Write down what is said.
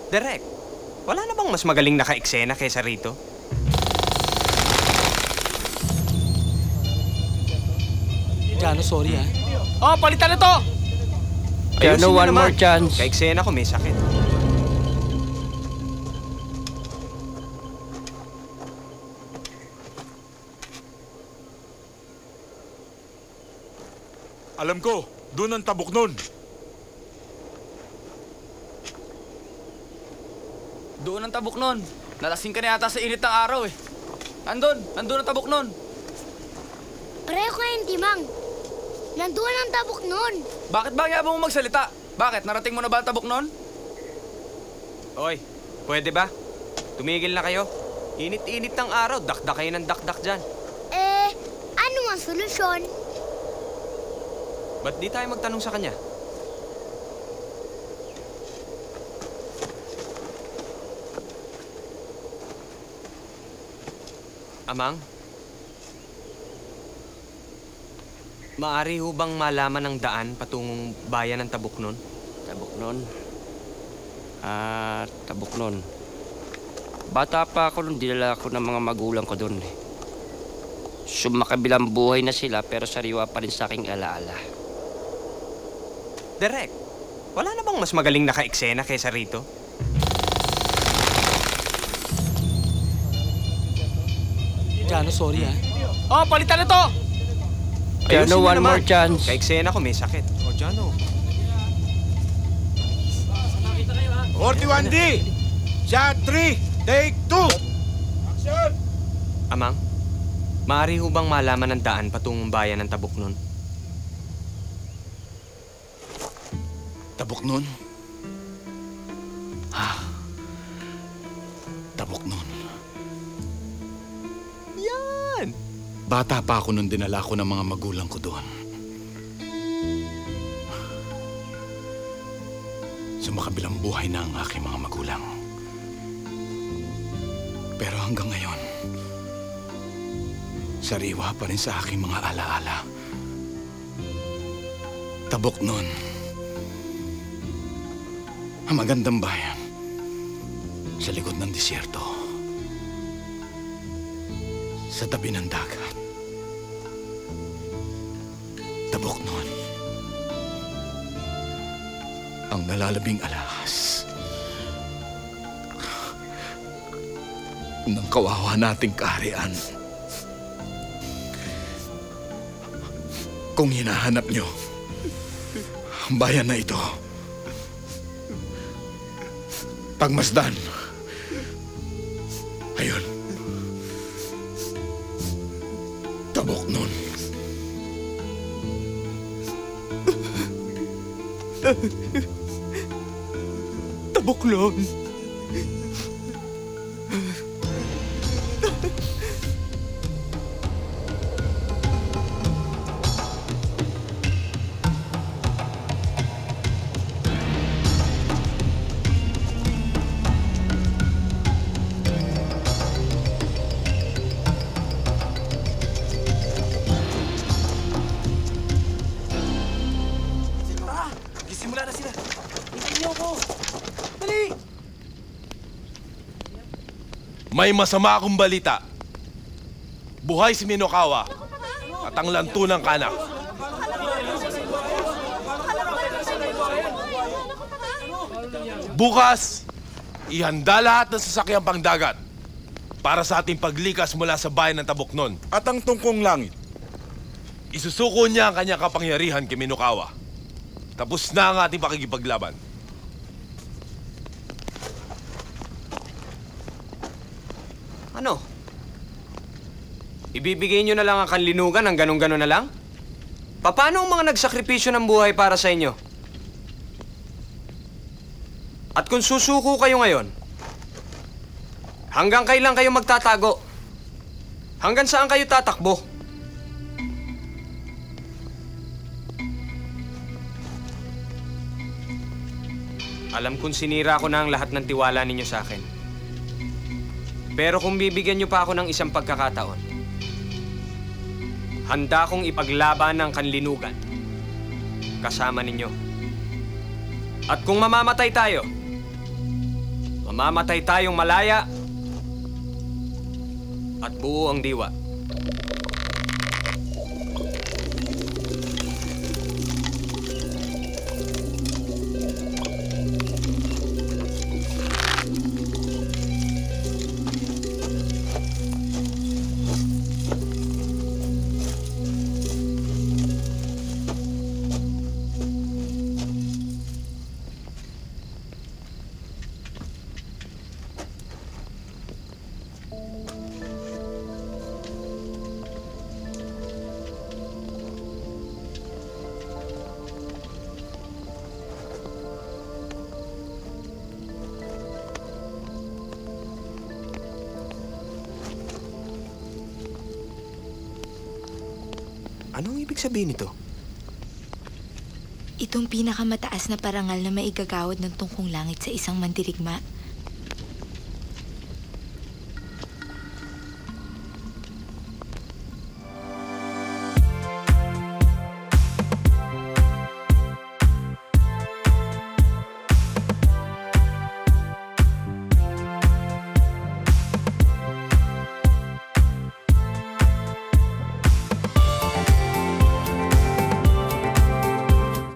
Direk, wala na bang mas magaling naka-eksena kaysa rito? Jano, sorry ha. Oh, palitan na to! Jano, one more chance. Ka-eksena ko may sakit. Alam ko, doon ang tabok nun. Doon ang tabok nun. Nalasing ka na yata sa init ng araw eh. Nandun ang tabok nun. Pareho kayo, Timang. Nandun ang tabok nun. Bakit ba yabang mo magsalita? Bakit? Narating mo na ba ang tabok nun? Oy, pwede ba? Tumigil na kayo. Init-init ng araw, dakdak kayo ng dakdak dyan. Ano ang solusyon? Ba't di tayo magtanong sa kanya? Amang? Maari ho bang malaman ang daan patungong bayan ng Tabuknon? Tabuknon? Tabuknon. Bata pa ako nung dinala ko ng mga magulang ko doon eh. Sumakabilang buhay na sila pero sariwa pa rin sa aking alaala. Direk, wala na bang mas magaling naka-eksena kaysa rito? Jano, sorry ha. Oh, palitan na to! Jano, one more chance. Ka-eksena ko may sakit. O, Jano. 41D! Shot 3! Take 2! Action! Amang, maaari ho bang malaman ang daan patungong bayan ng Tabuknon? Tabuknon? Tabuknon. Yan! Bata pa ako nung dinala ko ng mga magulang ko doon. Sumakabilang buhay na ang aking mga magulang. Pero hanggang ngayon, sariwa pa rin sa aking mga alaala. Tabuknon. Ang magandang bayan sa likod ng disyerto. Sa tabi ng dagat. Tabuknon. Ang nalalabing alahas ng kawawa nating kaharian. Kung hinahanap nyo ang bayan na ito, pagmasdan. Ayun. Tabuknon. Tabuknon. Simula na sila. Tingnan niyo ako. Dali! May masama akong balita. Buhay si Minokawa at ang lantunang kanak. Bukas, ihanda lahat ng sasakyang pangdagat para sa ating paglikas mula sa bayan ng Tabuknon. At ang tungkong langit. Isusuko niya ang kanyang kapangyarihan kay Minokawa. Tapos na ang ating pakikipaglaban. Ano? Ibibigay nyo na lang ang kanlinugan ng ganun-ganun na lang? Paano ang mga nagsakripisyo ng buhay para sa inyo? At kung susuko kayo ngayon, hanggang kailan kayo magtatago? Hanggang saan kayo tatakbo? Alam kong sinira ko na ang lahat ng tiwala ninyo sa akin. Pero kung bibigyan niyo pa ako ng isang pagkakataon, handa kong ipaglaban ng kanlinugan kasama ninyo. At kung mamamatay tayo, Mamamatay tayong malaya at buo ang diwa. Anong ibig sabihin nito? Itong pinakamataas na parangal na maigagawad ng tungkong langit sa isang mandirigma